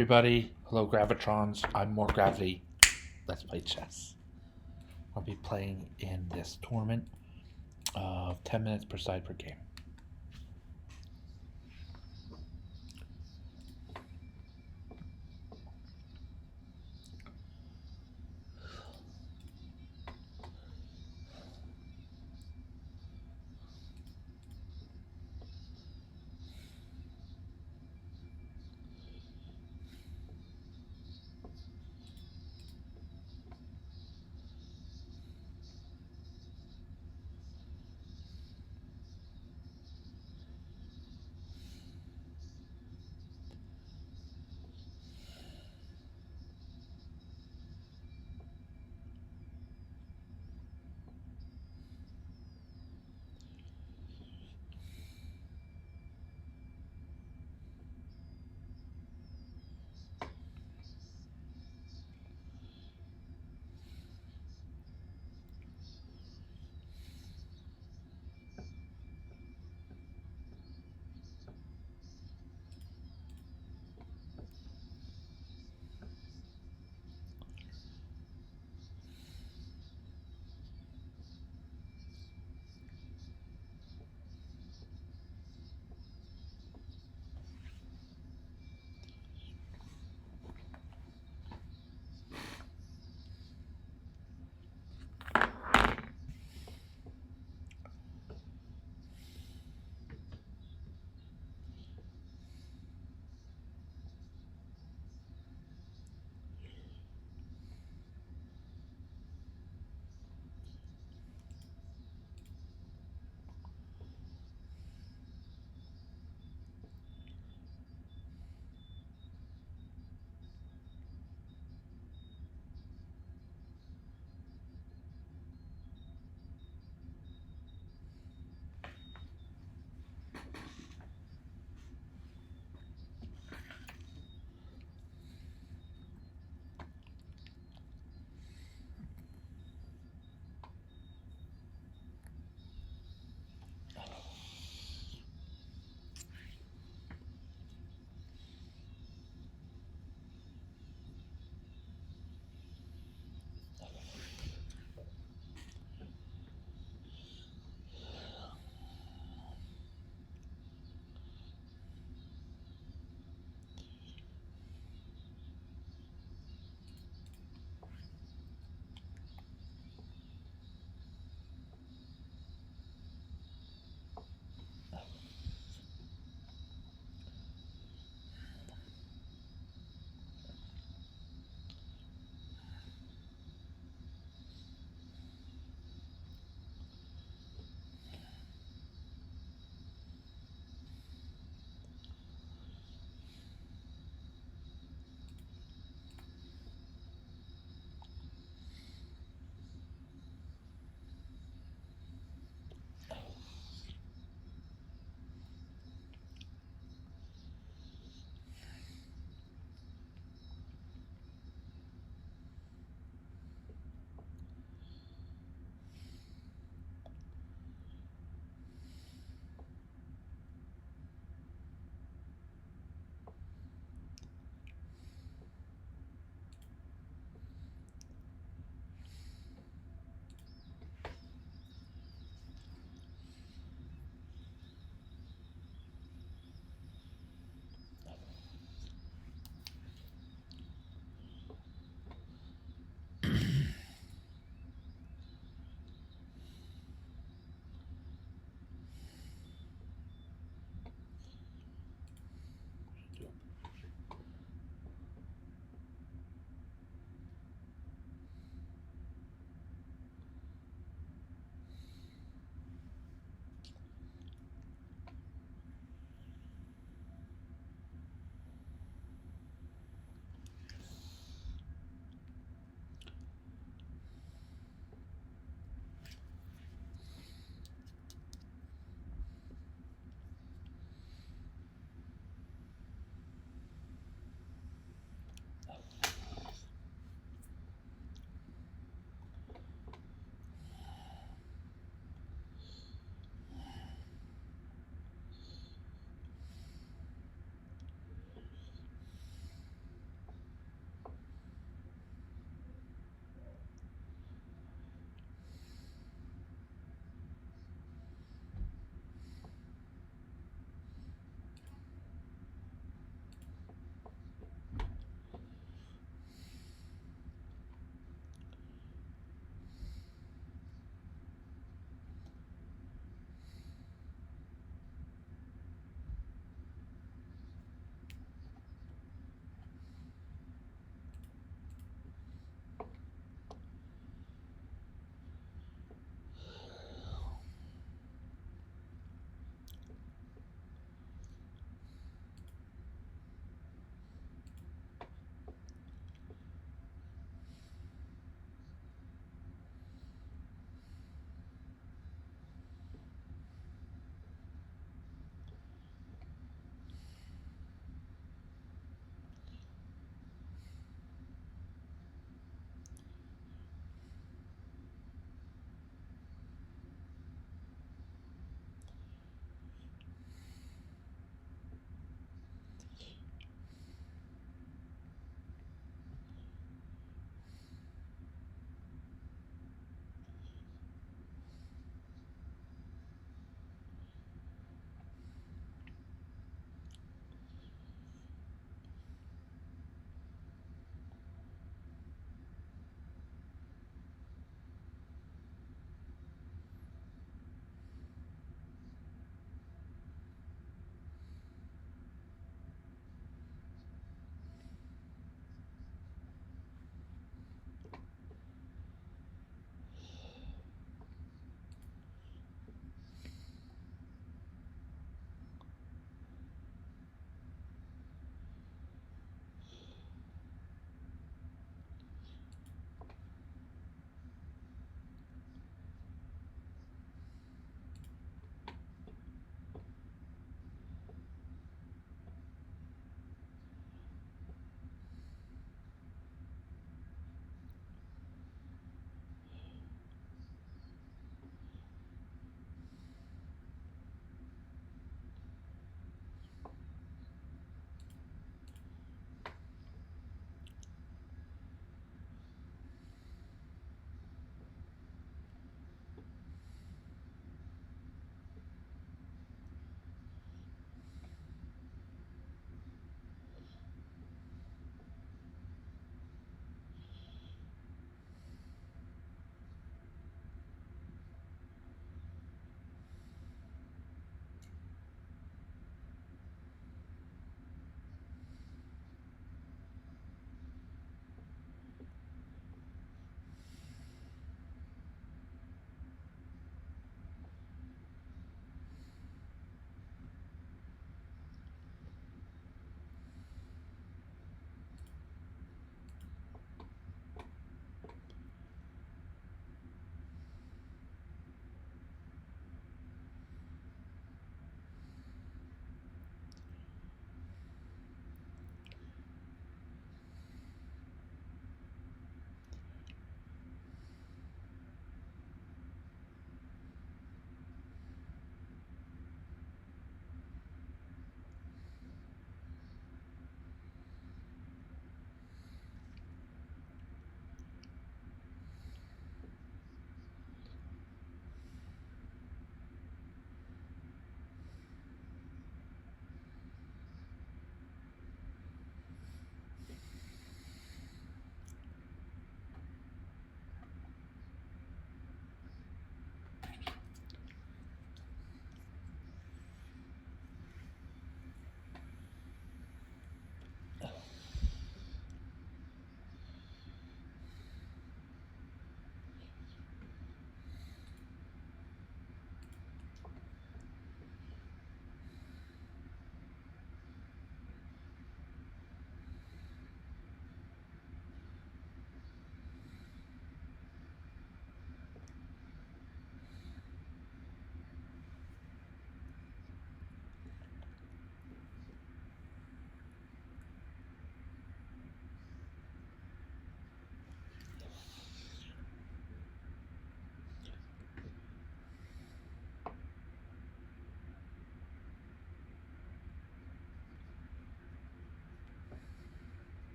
Everybody, hello Gravitrons. I'm More Gravity. Let's play chess. I'll be playing in this tournament of 10 minutes per side per game.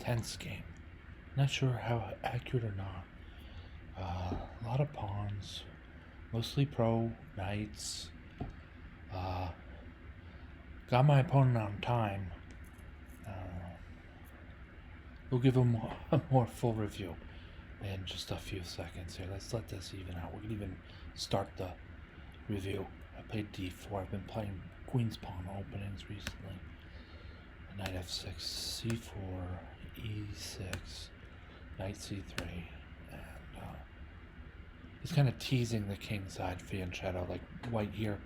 tense game. Not sure how accurate or not. A lot of pawns, mostly pro knights. Got my opponent on time. We'll give him a more full review in just a few seconds here. Let's let this even out. We can even start the review. I played d4. I've been playing queen's pawn openings recently. Knight f6, c4, e6, knight c3, and he's kind of teasing the king side fianchetto. Like white here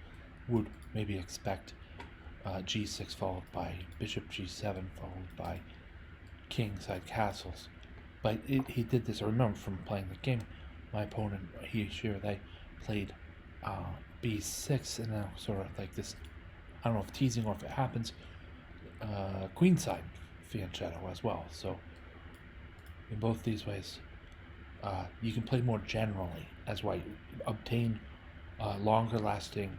would maybe expect g6 followed by bishop g7 followed by king side castles, but he did this. I remember from playing the game, my opponent, she or they played b6, and now sort of like this, I don't know if teasing or if it happens, queen side fianchetto as well. So in both these ways, you can play more generally as white, obtain longer lasting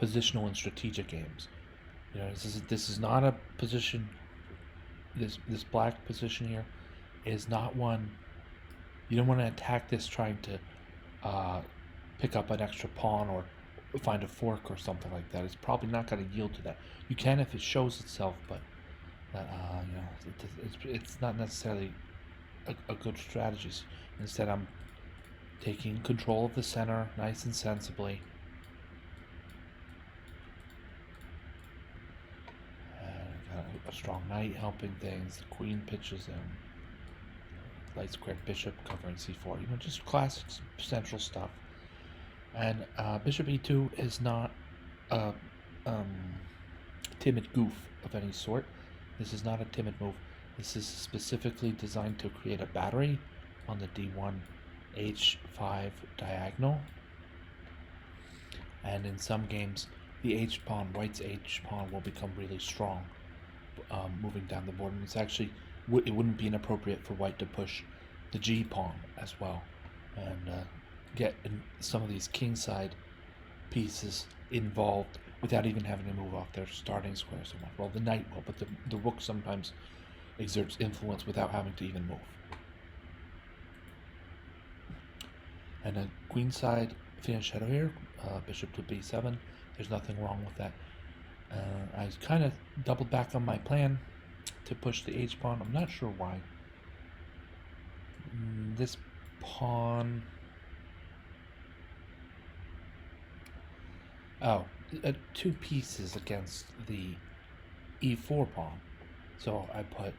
positional and strategic games. You know, this is not a position. This black position here is not one. You don't want to attack this trying to pick up an extra pawn or find a fork or something like that. It's probably not going to yield to that. You can if it shows itself, but you know, it's not necessarily a good strategy. Instead, I'm taking control of the center, nice and sensibly. A strong knight helping things. The queen pitches in. Light squared bishop covering c4. You know, just classic central stuff. And bishop e2 is not a timid goof of any sort. This is not a timid move. This is specifically designed to create a battery on the d1 h5 diagonal. And in some games, the h pawn, white's h pawn, will become really strong moving down the board. And it's actually, it wouldn't be inappropriate for white to push the g pawn as well and get some of these kingside pieces involved without even having to move off their starting square so much. Well, the knight will, but the rook sometimes exerts influence without having to even move. And a queenside fianchetto here, bishop to b7. There's nothing wrong with that. I kind of doubled back on my plan to push the h pawn. I'm not sure why. This pawn. Oh, two pieces against the e4 pawn. So I put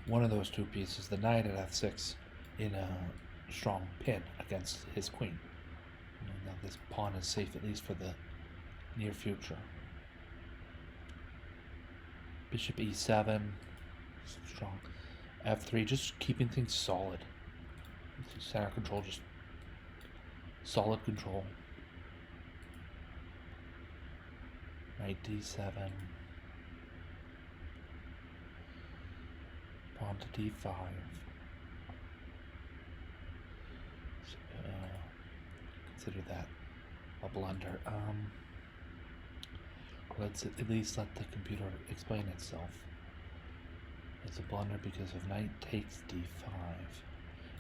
one of those two pieces, the knight at f6, in a strong pin against his queen. Now this pawn is safe at least for the near future. Bishop e7, strong. f3, just keeping things solid. Center control, just solid control. Knight d7. Pawn to d5. Consider that a blunder. Let's at least let the computer explain itself. It's a blunder because of knight takes d5.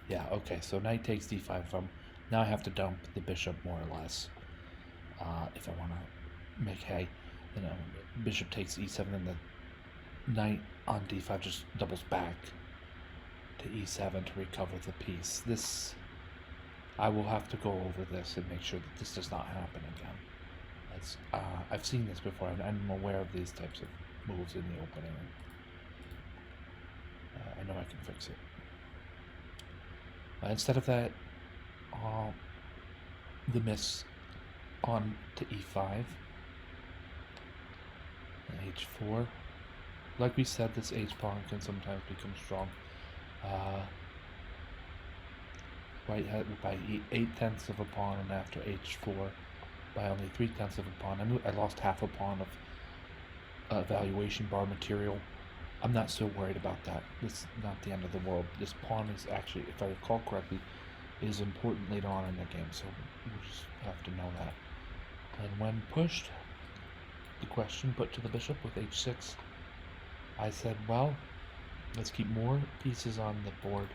Yeah, okay, so knight takes d5. Now I have to dump the bishop more or less. If I want to make hay. You know, bishop takes e7 and the knight on d5 just doubles back to e7 to recover the piece. This, I will have to go over this and make sure that this does not happen again. I've seen this before, and I'm aware of these types of moves in the opening. I know I can fix it. Instead of that, the miss on to e5, and h4. Like we said, this h-pawn can sometimes become strong. White had by 8/10 of a pawn, and after h4 by only 3/10 of a pawn. I lost half a pawn of evaluation bar material. I'm not so worried about that. It's not the end of the world. This pawn is actually, if I recall correctly, is important later on in the game, so we'll just have to know that. And when pushed, the question put to the bishop with h6, I said, well, let's keep more pieces on the board,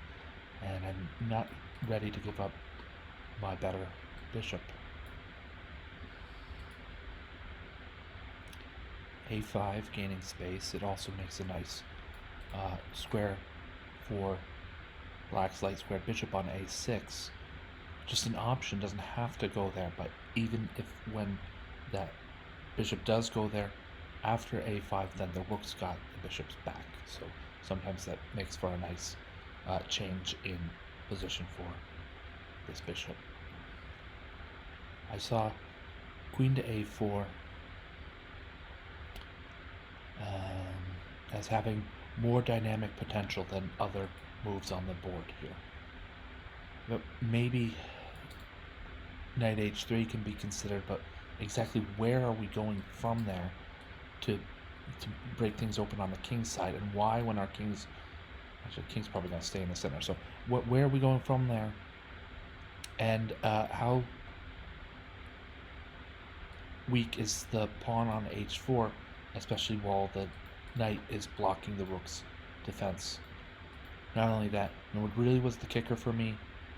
and I'm not ready to give up my better bishop. A5, gaining space. It also makes a nice square for black's light squared bishop on A6. Just an option, doesn't have to go there, but even if when that bishop does go there after A5, then the rook's got the bishop's back. So sometimes that makes for a nice change in position for this bishop. I saw queen to A4 as having more dynamic potential than other moves on the board here. But maybe knight h3 can be considered, but exactly where are we going from there to break things open on the king's side, and why, when our king's king's probably going to stay in the center, so where are we going from there, and how weak is the pawn on h4, especially while the knight is blocking the rook's defense. Not only that, and what really was the kicker for me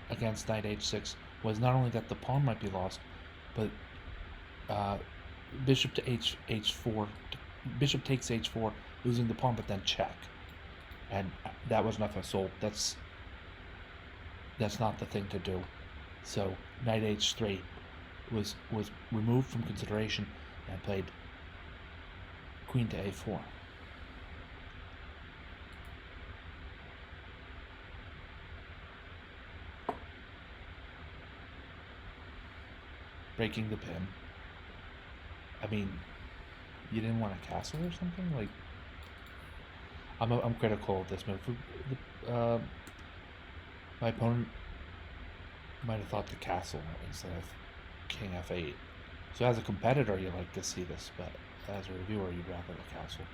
against knight h6 was not only that the pawn might be lost, but bishop to h4, bishop takes h4, losing the pawn, but then check, and that was nothing. So that's not the thing to do. So knight h3 was removed from consideration, and played queen to a4. Breaking the pin. I mean, you didn't want a castle or something? Like, I'm critical of this move. My opponent might have thought the castle instead of king f8. So as a competitor, you like to see this, but as a reviewer, you'd rather the castle.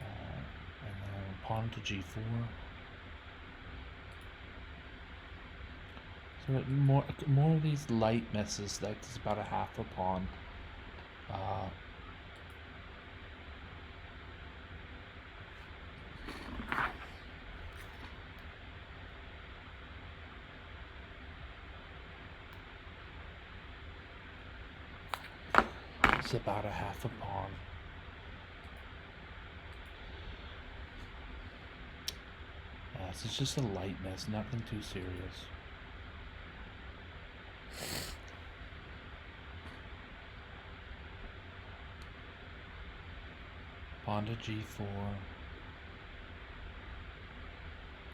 And then pawn to g4. So more of these light misses, like it's about a half a pawn. It's about a half a pawn. So it's just a light miss, nothing too serious. Pawn to g4.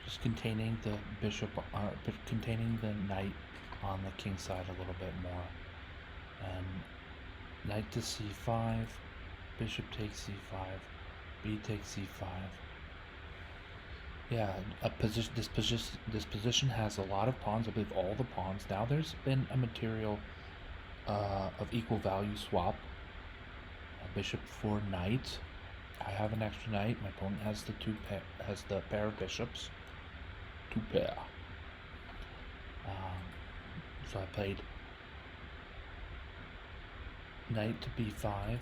Just containing the bishop, containing the knight on the king side a little bit more. And knight to c5, bishop takes c5, b takes c5. Yeah, this position has a lot of pawns. I believe all the pawns. Now there's been a material of equal value swap. A bishop for knight. I have an extra knight. My opponent has the pair of bishops. Two pair. So I played knight to b5.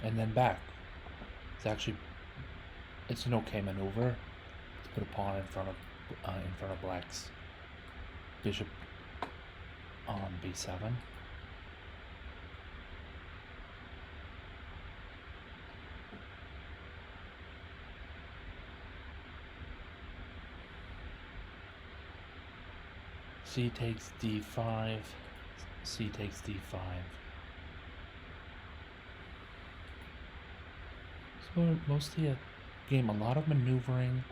And then back. It's an okay maneuver to put a pawn in front of black's bishop on b7. C takes d5, c takes d5. So mostly a game, a lot of maneuvering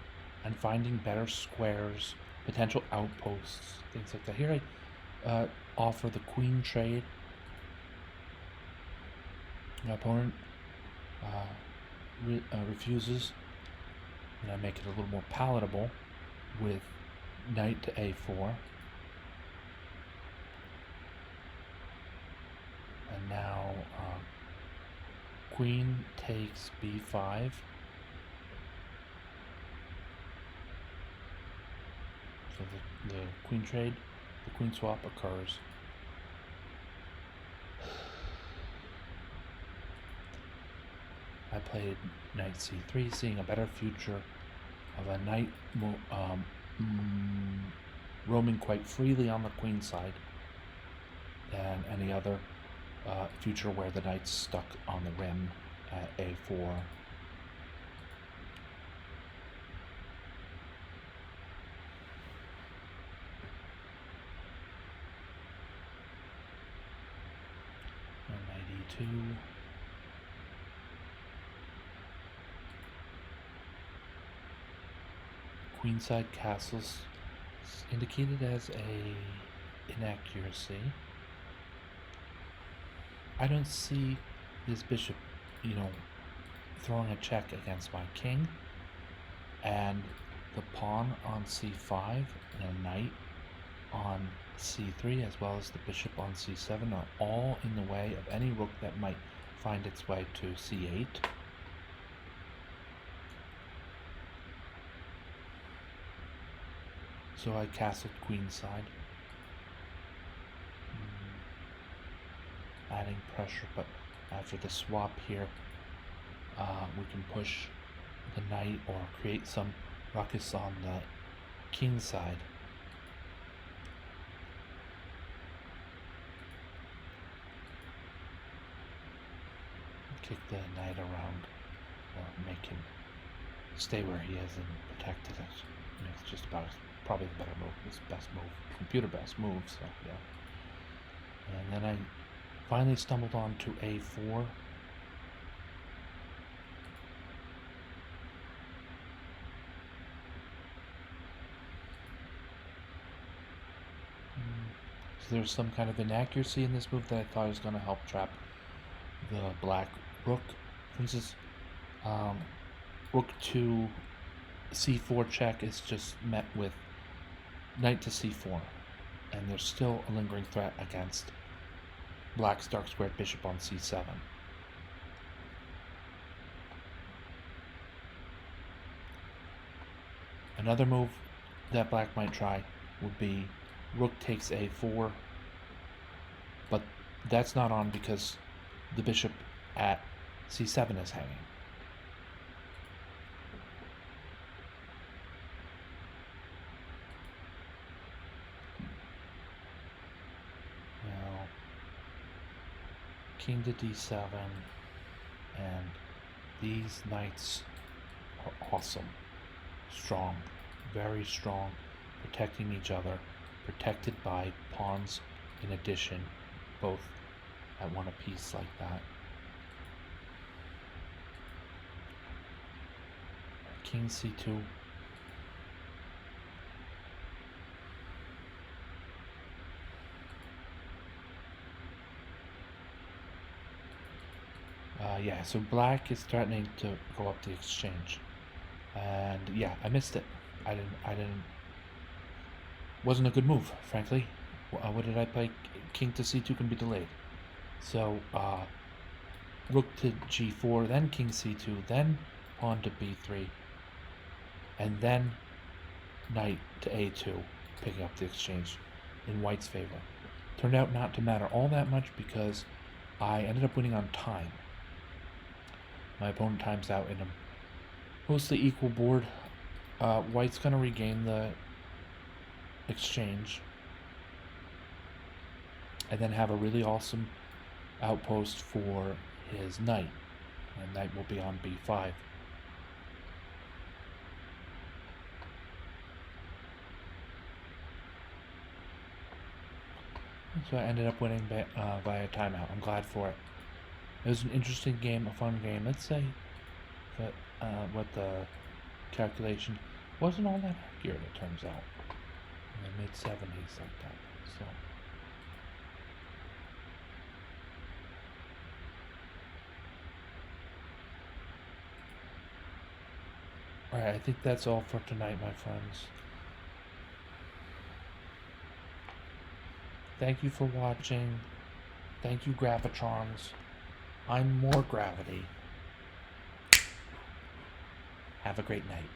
and finding better squares, potential outposts, things like that. Here I offer the queen trade. My opponent refuses, and I make it a little more palatable with knight to a4. And now queen takes b5. So the queen trade, the queen swap occurs. I played knight c3, seeing a better future of a knight roaming quite freely on the queen side than any other future where the knight's stuck on the rim at a4. Knight e2. Queenside castles indicated as a inaccuracy. I don't see this bishop, throwing a check against my king, and the pawn on c5 and a knight on c3 as well as the bishop on c7 are all in the way of any rook that might find its way to c8. So I castled queenside, adding pressure, but after the swap here, we can push the knight or create some ruckus on the king side. Kick the knight around or make him stay where he is and protect it. It's just about probably the better move. It's best move, computer best move. So yeah. And then I finally stumbled on to a4. So there's some kind of inaccuracy in this move that I thought was going to help trap the black rook. For instance, rook to c4 check is just met with knight to c4, and there's still a lingering threat against black's dark squared bishop on c7. Another move that black might try would be rook takes a4, but that's not on because the bishop at c7 is hanging. Now, king to d7, and these knights are awesome. Strong, very strong, protecting each other, protected by pawns in addition, both at one apiece like that. King c2. Yeah, so black is threatening to go up the exchange, and yeah, I missed it. I didn't. Wasn't a good move, frankly. What did I play? King to c2 can be delayed. So rook to g4, then king c2, then pawn to b3, and then knight to a2, picking up the exchange in white's favor. Turned out not to matter all that much because I ended up winning on time. My opponent times out in a mostly equal board. White's going to regain the exchange and then have a really awesome outpost for his knight, and knight will be on b5. So I ended up winning via timeout. I'm glad for it. It was an interesting game, a fun game. Let's say that what the calculation wasn't all that accurate, it turns out. In the mid-70s like that. So alright, I think that's all for tonight, my friends. Thank you for watching. Thank you, Gravitrons. I'm more gravity. Have a great night.